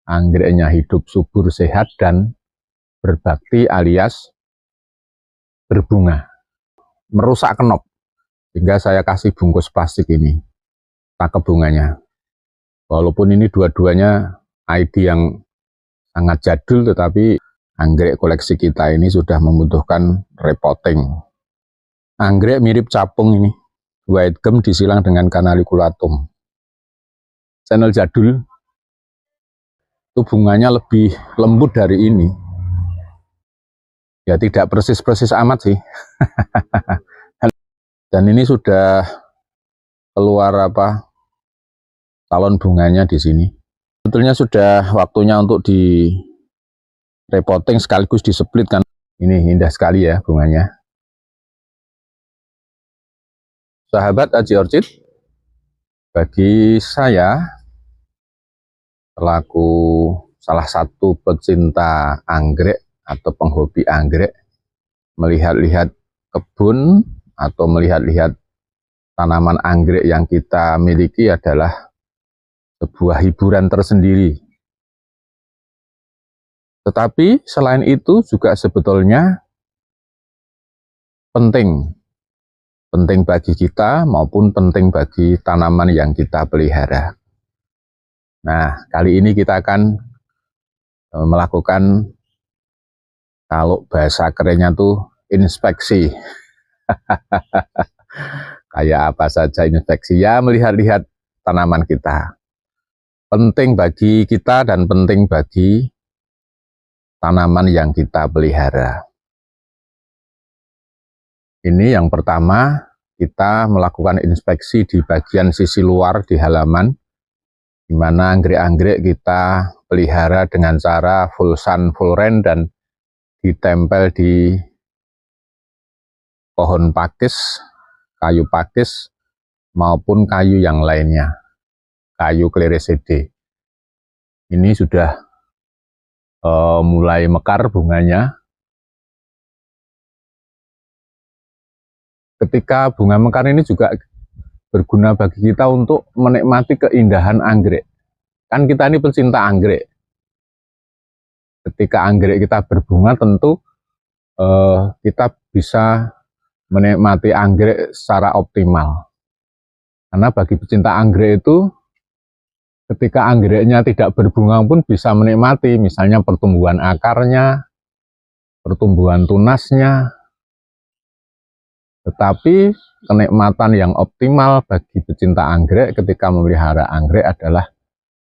Anggreknya hidup subur, sehat, dan berbakti alias berbunga. Merusak kenop, sehingga saya kasih bungkus plastik ini, pakai bunganya. Walaupun ini dua-duanya ID yang sangat jadul, tetapi anggrek koleksi kita ini sudah membutuhkan repotting. Anggrek mirip capung ini, white gum disilang dengan Canaliculatum. Channel jadul, itu bunganya lebih lembut dari ini. Ya tidak persis-persis amat sih. Dan ini sudah keluar calon bunganya di sini. Sebetulnya sudah waktunya untuk di repotting sekaligus di split kan. Ini indah sekali ya bunganya. Sahabat Aji Orchid, bagi saya selaku salah satu pecinta anggrek atau penghobi anggrek, melihat-lihat kebun atau melihat-lihat tanaman anggrek yang kita miliki adalah sebuah hiburan tersendiri. Tetapi selain itu juga sebetulnya penting bagi kita maupun penting bagi tanaman yang kita pelihara. Nah, kali ini kita akan melakukan, kalau bahasa kerennya tuh inspeksi. Kayak apa saja inspeksi? Ya, melihat-lihat tanaman kita. Penting bagi kita dan penting bagi tanaman yang kita pelihara. Ini yang pertama, kita melakukan inspeksi di bagian sisi luar di halaman, di mana anggrek-anggrek kita pelihara dengan cara full sun, full rain, dan ditempel di pohon pakis, kayu pakis, maupun kayu yang lainnya, kayu Clerezidae. Ini sudah mulai mekar bunganya. Ketika bunga mekar ini juga berguna bagi kita untuk menikmati keindahan anggrek. Kan kita ini pecinta anggrek. Ketika anggrek kita berbunga, tentu kita bisa menikmati anggrek secara optimal. Karena bagi pecinta anggrek itu, ketika anggreknya tidak berbunga pun bisa menikmati, misalnya pertumbuhan akarnya, pertumbuhan tunasnya. Tetapi kenikmatan yang optimal bagi pecinta anggrek ketika memelihara anggrek adalah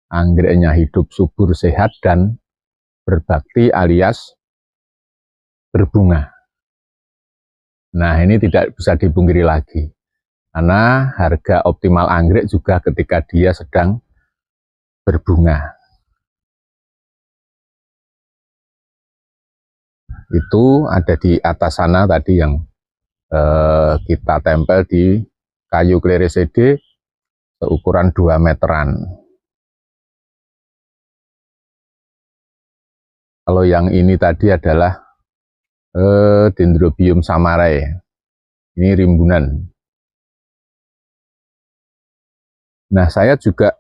anggreknya hidup subur, sehat, dan berbakti alias berbunga. Nah, ini tidak bisa dipungkiri lagi, karena harga optimal anggrek juga ketika dia sedang berbunga. Itu ada di atas sana tadi yang kita tempel di kayu Clerezidae seukuran 2 meteran. Kalau yang ini tadi adalah Dendrobium samarae. Ini rimbunan. Nah, saya juga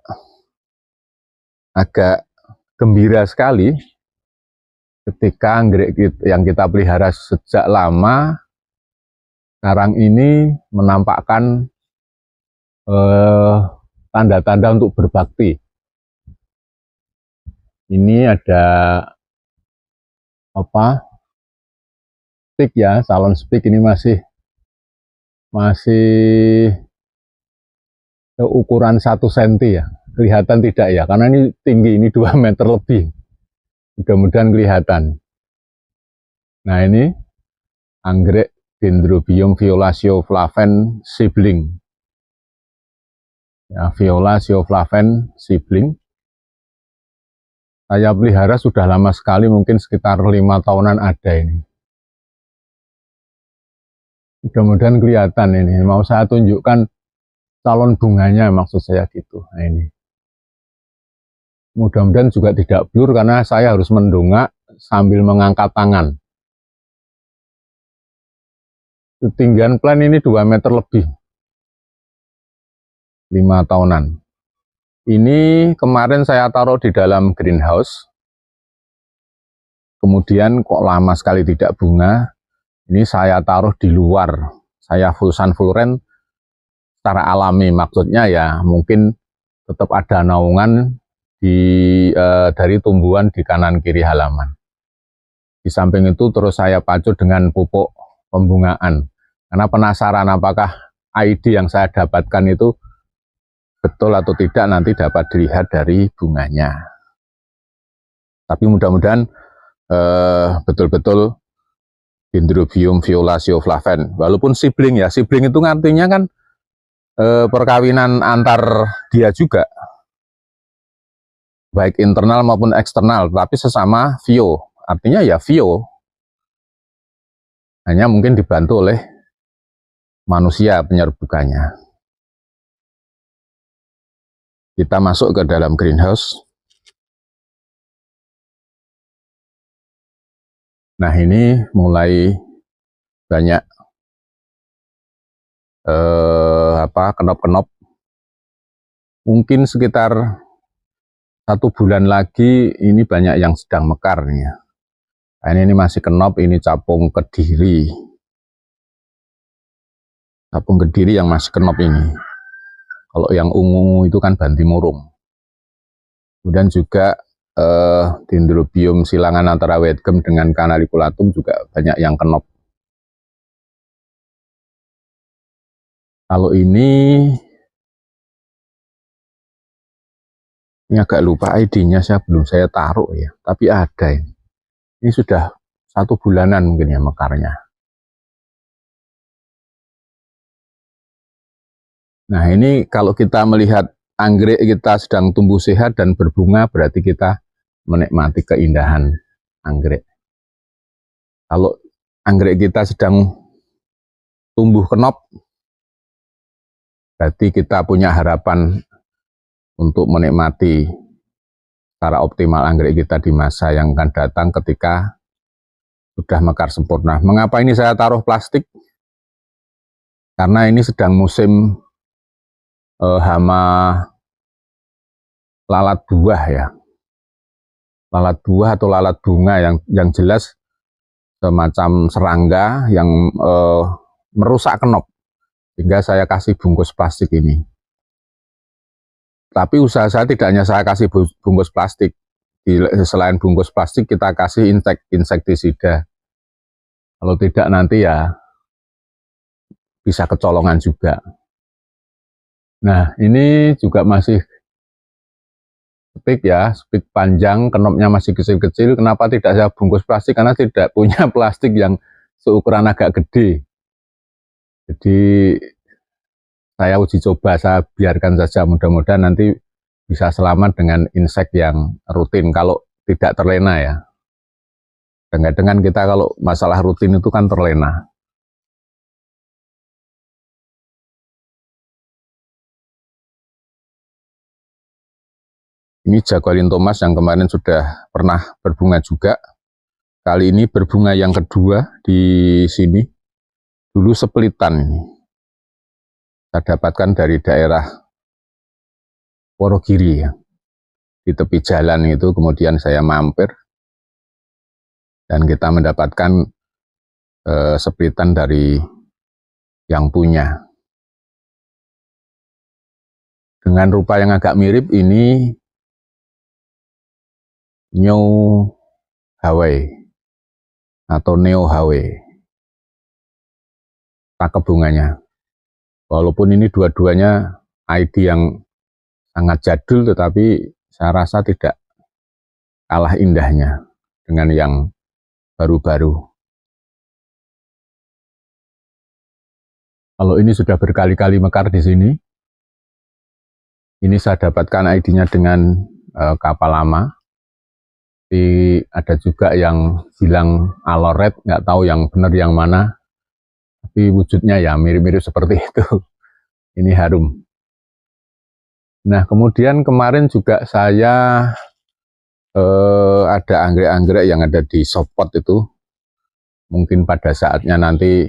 agak gembira sekali ketika anggrek yang kita pelihara sejak lama sekarang ini menampakkan tanda-tanda untuk berbakti. Ini ada stick ya, salon stick ini masih ukuran 1 cm ya. Kelihatan tidak ya, karena ini tinggi, ini 2 meter lebih. Mudah-mudahan kelihatan. Nah, ini anggrek Dendrobium violaceo flaven sibling. Ya, violaceo flaven sibling. Saya pelihara sudah lama sekali, mungkin sekitar 5 tahunan ada ini. Mudah-mudahan kelihatan ini. Mau saya tunjukkan calon bunganya, maksud saya gitu. Nah, ini. Mudah-mudahan juga tidak blur karena saya harus mendongak sambil mengangkat tangan. Ketinggian plan ini 2 meter lebih. 5 tahunan. Ini kemarin saya taruh di dalam greenhouse. Kemudian kok lama sekali tidak bunga. Ini saya taruh di luar. Saya full sun full rain secara alami. Maksudnya ya mungkin tetap ada naungan dari tumbuhan di kanan kiri halaman. Di samping itu terus saya pacu dengan pupuk pembungaan. Karena penasaran apakah ID yang saya dapatkan itu betul atau tidak nanti dapat dilihat dari bunganya. Tapi mudah-mudahan betul-betul Dendrobium violaceo flaven. Walaupun sibling ya, sibling itu artinya kan perkawinan antar dia juga. Baik internal maupun eksternal, tapi sesama vio. Artinya ya vio. Hanya mungkin dibantu oleh manusia penyerbukannya. Kita masuk ke dalam greenhouse. Nah, ini mulai banyak kenop-kenop. Mungkin sekitar 1 bulan lagi ini banyak yang sedang mekar nih ya. Nah, ini masih kenop, ini capung kediri. Capung kediri yang masih kenop ini. Kalau yang ungu itu kan bantimurung. Kemudian juga Dendrobium silangan antara Wedgem dengan Canaliculatum juga banyak yang kenop. Kalau ini agak lupa ID-nya, belum saya taruh ya, tapi ada ini. Ini sudah 1 bulanan mungkin ya mekarnya. Nah, ini kalau kita melihat anggrek kita sedang tumbuh sehat dan berbunga, berarti kita menikmati keindahan anggrek. Kalau anggrek kita sedang tumbuh kenop, berarti kita punya harapan untuk menikmati secara optimal anggrek kita di masa yang akan datang ketika sudah mekar sempurna. Mengapa ini saya taruh plastik? Karena ini sedang musim hama lalat buah ya. Lalat buah atau lalat bunga yang jelas semacam serangga yang merusak kenop. Sehingga saya kasih bungkus plastik ini. Tapi usaha saya tidak hanya saya kasih bungkus plastik. Selain bungkus plastik kita kasih insektisida. Kalau tidak nanti ya bisa kecolongan juga. Nah, ini juga masih spik ya, spik panjang, kenopnya masih kecil-kecil. Kenapa tidak saya bungkus plastik? Karena tidak punya plastik yang seukuran agak gede. Jadi saya uji coba, saya biarkan saja, mudah-mudahan nanti bisa selamat dengan insek yang rutin kalau tidak terlena ya. Kadang-kadang kita kalau masalah rutin itu kan terlena. Ini Jaguarin Thomas yang kemarin sudah pernah berbunga juga. Kali ini berbunga yang kedua di sini. Dulu sepelitan ini. Saya dapatkan dari daerah Wonogiri ya. Di tepi jalan itu kemudian saya mampir. Dan kita mendapatkan sepelitan dari yang punya. Dengan rupa yang agak mirip ini New Hawaii atau Neo Hawaii. Cakep bunganya. Walaupun ini dua-duanya ID yang sangat jadul, tetapi saya rasa tidak kalah indahnya dengan yang baru-baru. Kalau ini sudah berkali-kali mekar di sini. Ini saya dapatkan ID-nya dengan kapal lama. Tapi ada juga yang bilang aloret, nggak tahu yang benar yang mana. Tapi wujudnya ya mirip-mirip seperti itu. Ini harum. Nah, kemudian kemarin juga saya ada anggrek-anggrek yang ada di softpot itu. Mungkin pada saatnya nanti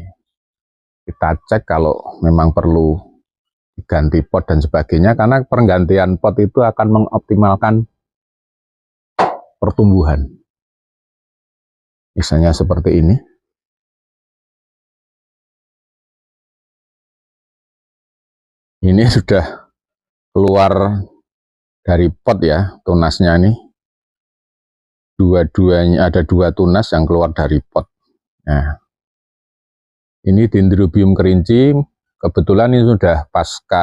kita cek kalau memang perlu diganti pot dan sebagainya, karena pergantian pot itu akan mengoptimalkan pertumbuhan. Misalnya seperti ini. Ini sudah keluar dari pot ya, tunasnya ini. Dua-duanya ada 2 tunas yang keluar dari pot. Nah, ini Dendrobium kerinci, kebetulan ini sudah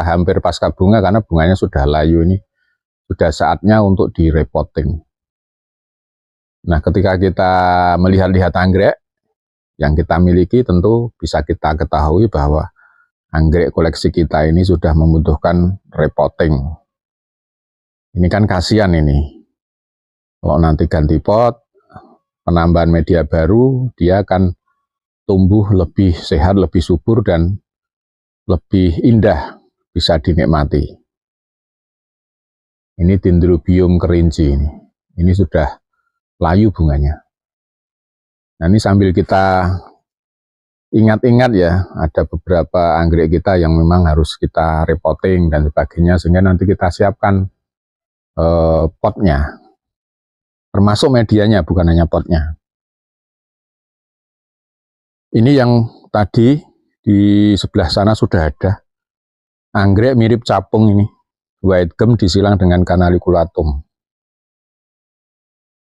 hampir pasca bunga karena bunganya sudah layu ini. Sudah saatnya untuk direpotting. Nah, ketika kita melihat-lihat anggrek yang kita miliki, tentu bisa kita ketahui bahwa anggrek koleksi kita ini sudah membutuhkan repotting. Ini kan kasihan ini. Kalau nanti ganti pot, penambahan media baru, dia akan tumbuh lebih sehat, lebih subur, dan lebih indah, bisa dinikmati. Ini Dendrobium kerinci ini. Ini sudah layu bunganya. Nah, ini sambil kita ingat-ingat ya, ada beberapa anggrek kita yang memang harus kita repotting dan sebagainya, sehingga nanti kita siapkan potnya. Termasuk medianya, bukan hanya potnya. Ini yang tadi di sebelah sana sudah ada. Anggrek mirip capung ini. White gum disilang dengan Canaliculatum.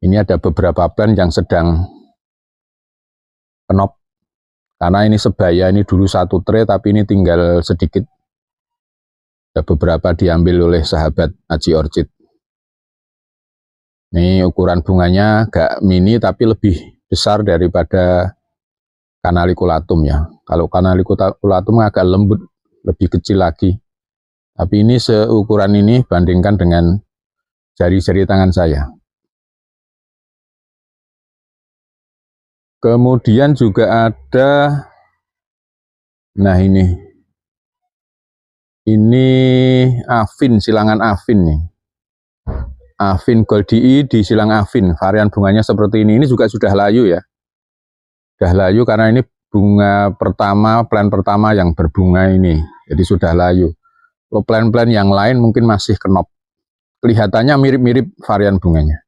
Ini ada beberapa plant yang sedang kenop. Karena ini sebaya, ini dulu 1 tray, tapi ini tinggal sedikit. Ada beberapa diambil oleh sahabat Aji Orchid. Ini ukuran bunganya agak mini tapi lebih besar daripada Canaliculatum ya. Kalau Canaliculatum agak lembut, lebih kecil lagi. Tapi ini seukuran ini bandingkan dengan jari-jari tangan saya. Kemudian juga ada, nah ini Afin, silangan Afin nih. Afin Goldii di silang Afin, varian bunganya seperti ini juga sudah layu ya. Sudah layu karena ini bunga pertama, plant pertama yang berbunga ini, jadi sudah layu. Kalau plant-plant yang lain mungkin masih kenop. Kelihatannya mirip-mirip varian bunganya.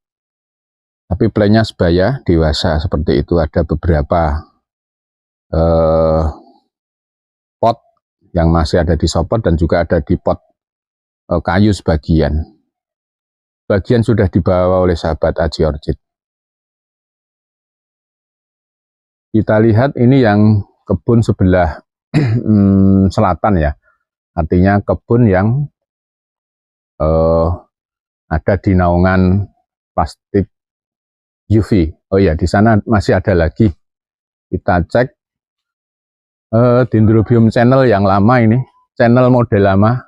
Tapi plantnya sebaya, dewasa, seperti itu. Ada beberapa pot yang masih ada di sopot dan juga ada di pot kayu sebagian. Bagian sudah dibawa oleh sahabat Aji Orchid. Kita lihat ini yang kebun sebelah selatan ya. Artinya kebun yang ada di naungan plastik UV. Oh ya, di sana masih ada lagi. Kita cek Dendrobium channel yang lama ini, channel model lama.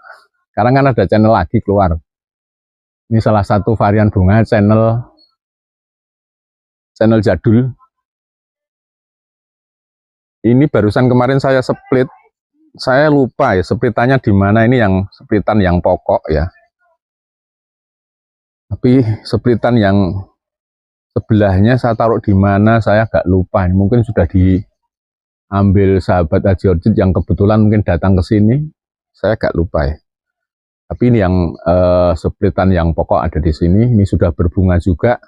Sekarang kan ada channel lagi keluar. Ini salah satu varian bunga channel jadul. Ini barusan kemarin saya split. Saya lupa ya splitannya di mana, ini yang splitan yang pokok ya. Tapi splitan yang sebelahnya saya taruh di mana saya agak lupa. Mungkin sudah diambil sahabat Aji Orchid yang kebetulan mungkin datang ke sini. Saya agak lupa ya. Tapi ini yang splitan yang pokok ada di sini. Ini sudah berbunga juga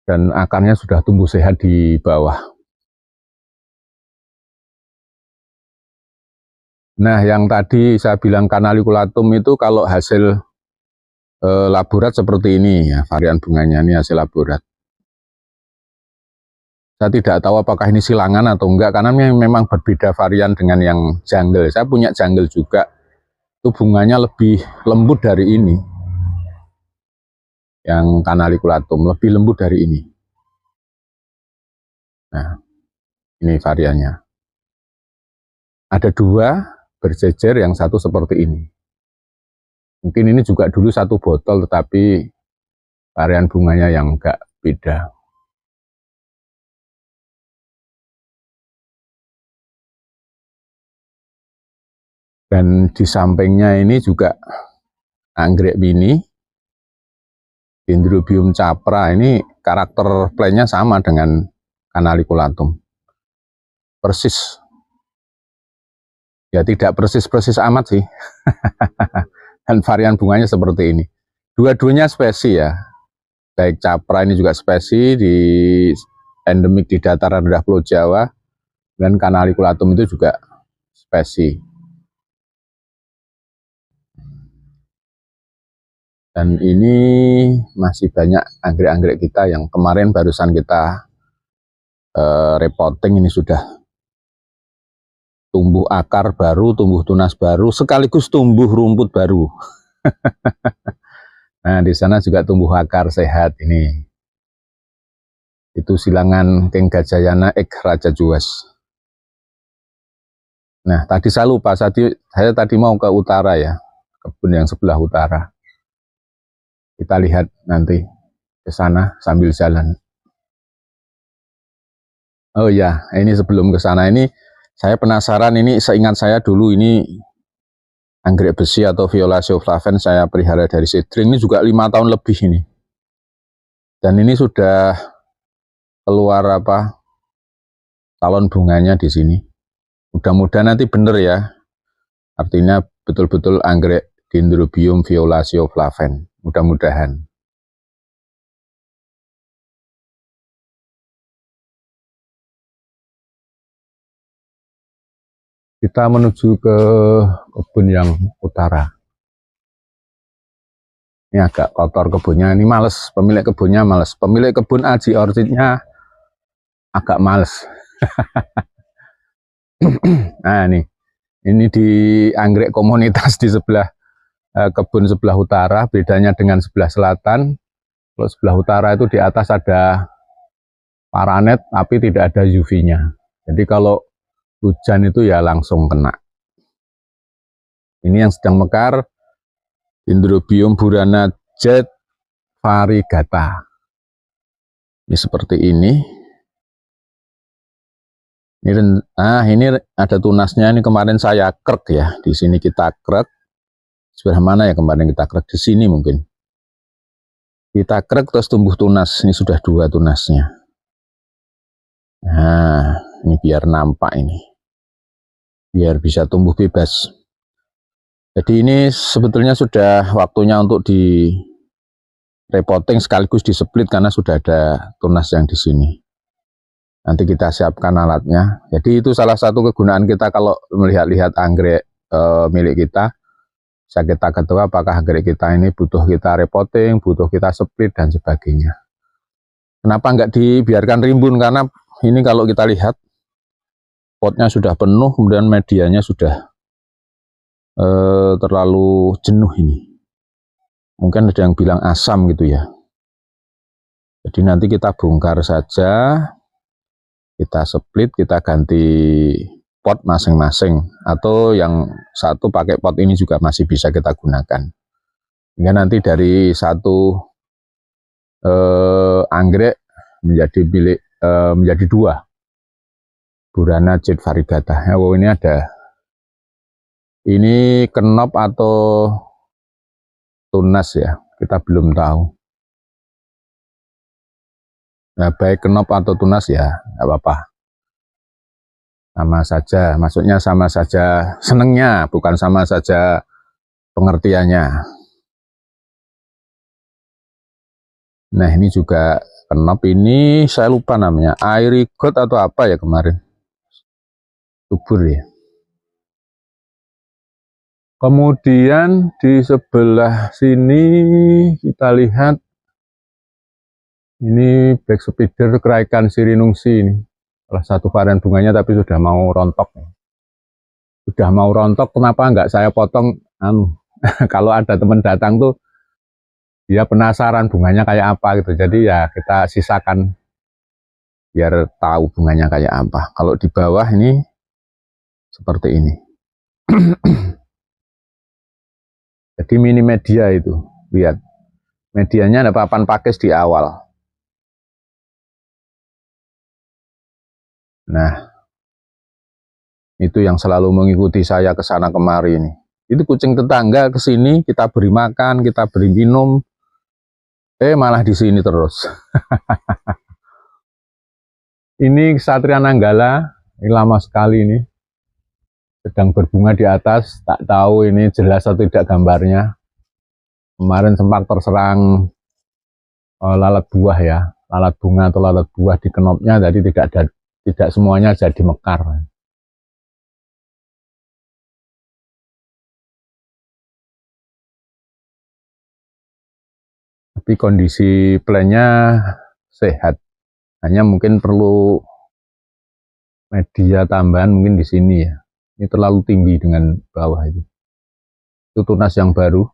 dan akarnya sudah tumbuh sehat di bawah. Nah, yang tadi saya bilang Canaliculatum itu kalau hasil laborat seperti ini ya, varian bunganya ini hasil laborat. Saya tidak tahu apakah ini silangan atau enggak, karena memang berbeda varian dengan yang jungle. Saya punya jungle juga, itu bunganya lebih lembut dari ini. Yang Canaliculatum lebih lembut dari ini. Nah, ini variannya. Ada 2 berjejer, yang satu seperti ini. Mungkin ini juga dulu 1 botol, tetapi varian bunganya yang enggak beda. Dan di sampingnya ini juga anggrek mini, Dendrobium capra. Ini karakter plantnya sama dengan Canaliculatum. Persis. Ya tidak persis-persis amat sih. Dan varian bunganya seperti ini. Dua-duanya spesi ya. Baik capra ini juga spesi, di endemik di dataran rendah Pulau Jawa, dan canaliculatum itu juga spesi. Dan ini masih banyak anggrek-anggrek kita yang kemarin barusan kita repotting, ini sudah tumbuh akar baru, tumbuh tunas baru, sekaligus tumbuh rumput baru. Nah, di sana juga tumbuh akar sehat ini. Itu silangan King Gajayana Ek Raja Juwas. Nah, tadi saya lupa, saya tadi mau ke utara ya, kebun yang sebelah utara. Kita lihat nanti ke sana sambil jalan. Oh ya, ini sebelum ke sana ini saya penasaran, ini seingat saya dulu ini anggrek besi atau Violatio flavens saya pelihara dari seedling, ini juga 5 tahun lebih ini. Dan ini sudah keluar calon bunganya di sini. Mudah-mudahan nanti benar ya. Artinya betul-betul anggrek Dendrobium Violatio flavens. Mudah-mudahan. Kita menuju ke kebun yang utara. Ini agak kotor kebunnya, ini males. Pemilik kebunnya males. Pemilik kebun Aji Orchidnya agak males. Nah ini di anggrek komunitas di sebelah kebun sebelah utara, bedanya dengan sebelah selatan. Kalau sebelah utara itu di atas ada paranet, tapi tidak ada UV-nya. Jadi kalau hujan itu ya langsung kena. Ini yang sedang mekar, Dendrobium burana jet variegata. Ini seperti ini. Ini ada tunasnya. Ini kemarin saya krek ya. Di sini kita krek. Sebelah mana ya kemarin kita krek? Di sini mungkin. Kita krek terus tumbuh tunas. Ini sudah 2 tunasnya. Nah, ini biar nampak ini. Biar bisa tumbuh bebas. Jadi ini sebetulnya sudah waktunya untuk di repotting sekaligus di split karena sudah ada tunas yang di sini. Nanti kita siapkan alatnya. Jadi itu salah satu kegunaan kita kalau melihat-lihat anggrek milik kita. Bisa kita ketahui apakah anggrek kita ini butuh kita repotting, butuh kita split dan sebagainya. Kenapa nggak dibiarkan rimbun? Karena ini kalau kita lihat potnya sudah penuh, kemudian medianya sudah terlalu jenuh ini. Mungkin ada yang bilang asam gitu ya. Jadi nanti kita bongkar saja, kita split, kita ganti pot masing-masing, atau yang satu pakai pot ini juga masih bisa kita gunakan. Hingga nanti dari satu anggrek menjadi 2 burana jet variegata. Oh, ini ada, ini kenop atau tunas ya, kita belum tahu. Nah, baik kenop atau tunas ya nggak apa-apa, sama saja, maksudnya sama saja senengnya, bukan sama saja pengertiannya. Nah, ini juga kenop, ini saya lupa namanya, Airigot atau apa ya kemarin, subur ya. Kemudian di sebelah sini kita lihat ini black spider keraikan sirinungsi, ini salah satu varian bunganya, tapi sudah mau rontok. Sudah mau rontok, kenapa nggak saya potong? Kalau ada teman datang tuh dia penasaran bunganya kayak apa gitu, jadi ya kita sisakan biar tahu bunganya kayak apa. Kalau di bawah ini seperti ini. Jadi mini media itu, lihat medianya ada papan pakis di awal. Nah, itu yang selalu mengikuti saya ke sana kemari ini. Itu kucing tetangga ke sini, kita beri makan, kita beri minum, malah di sini terus. Ini Ksatria Nanggala, ini lama sekali ini. sedang berbunga di atas. Tak tahu ini jelas atau tidak gambarnya. Kemarin sempat terserang lalat buah ya, lalat bunga atau lalat buah di kenopnya, jadi tidak semuanya jadi mekar. Tapi kondisi plannya sehat, hanya mungkin perlu media tambahan mungkin di sini ya. Ini terlalu tinggi dengan bawah itu. Itu tunas yang baru,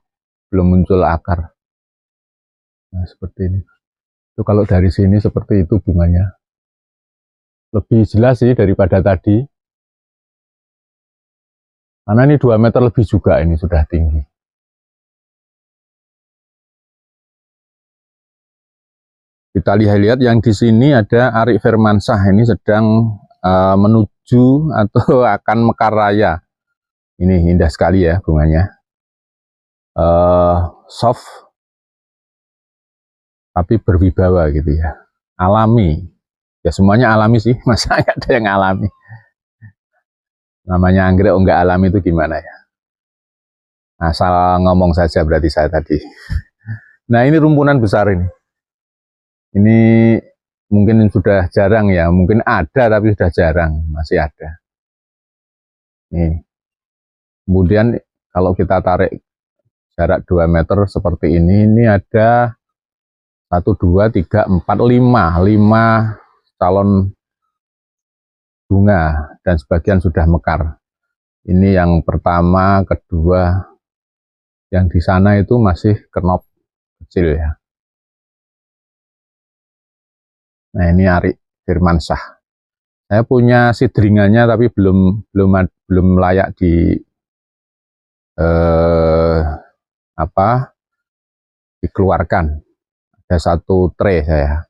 belum muncul akar. Nah, seperti ini. Itu kalau dari sini seperti itu bunganya. Lebih jelas sih daripada tadi. Karena ini 2 meter lebih juga, ini sudah tinggi. Kita lihat yang di sini ada Arik Firmansyah, ini sedang menuju atau akan mekar raya. Ini indah sekali ya bunganya. Soft tapi berwibawa gitu ya. Alami. Ya semuanya alami sih, masa nggak ada yang alami. Namanya anggrek nggak alami itu gimana ya? Asal ngomong saja berarti saya tadi. Nah ini rumpunan besar ini. Ini mungkin sudah jarang ya, mungkin ada tapi sudah jarang, masih ada. Nih. Kemudian kalau kita tarik jarak 2 meter seperti ini ada 1, 2, 3, 4, 5 calon bunga dan sebagian sudah mekar. Ini yang pertama, kedua, yang di sana itu masih kenop kecil ya. Nah ini Arik Firmansyah. Saya punya sidringannya tapi belum layak dikeluarkan. Ada 1 tray saya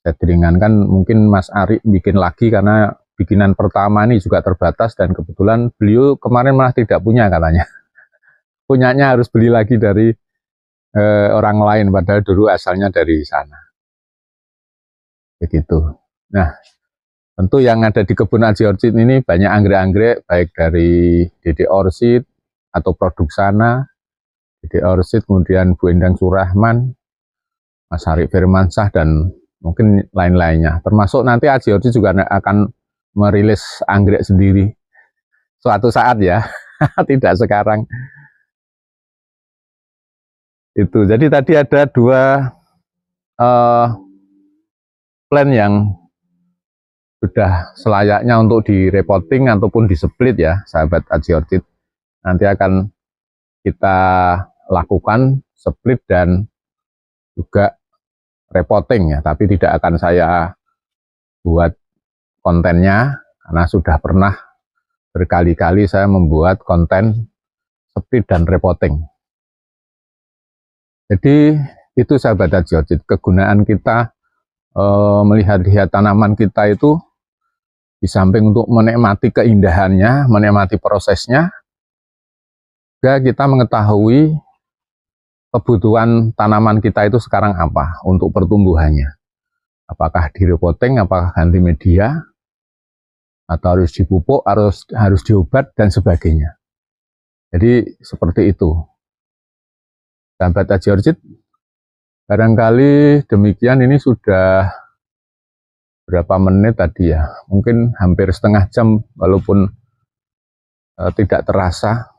sidringan, kan mungkin Mas Arik bikin lagi karena bikinan pertama ini juga terbatas dan kebetulan beliau kemarin malah tidak punya katanya. Punyanya harus beli lagi dari orang lain padahal dulu asalnya dari sana. Begitu. Nah, tentu yang ada di kebun Aji Orchid ini banyak anggrek-anggrek baik dari Dede Orchid atau produk sana, Dede Orchid, kemudian Bu Endang Surahman, Mas Arik Firmansyah dan mungkin lain-lainnya. Termasuk nanti Aji Orchid juga akan merilis anggrek sendiri suatu saat ya, tidak sekarang. Itu. Jadi tadi ada 2 plan yang sudah selayaknya untuk direpotting ataupun displit ya, sahabat Aji Orchid. Nanti akan kita lakukan split dan juga repotting ya, tapi tidak akan saya buat kontennya karena sudah pernah berkali-kali saya membuat konten split dan repotting. Jadi itu sahabat Aji Orchid, kegunaan kita melihat-lihat tanaman kita itu di samping untuk menikmati keindahannya, menikmati prosesnya, juga kita mengetahui kebutuhan tanaman kita itu sekarang apa untuk pertumbuhannya. Apakah direpotting, apakah ganti media, atau harus dipupuk, harus diobat, dan sebagainya. Jadi seperti itu. Sahabat Aji Orchid, barangkali demikian, ini sudah berapa menit tadi ya, mungkin hampir setengah jam, walaupun tidak terasa.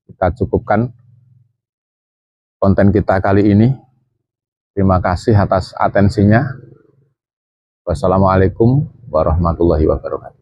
Kita cukupkan konten kita kali ini. Terima kasih atas atensinya. Wassalamualaikum warahmatullahi wabarakatuh.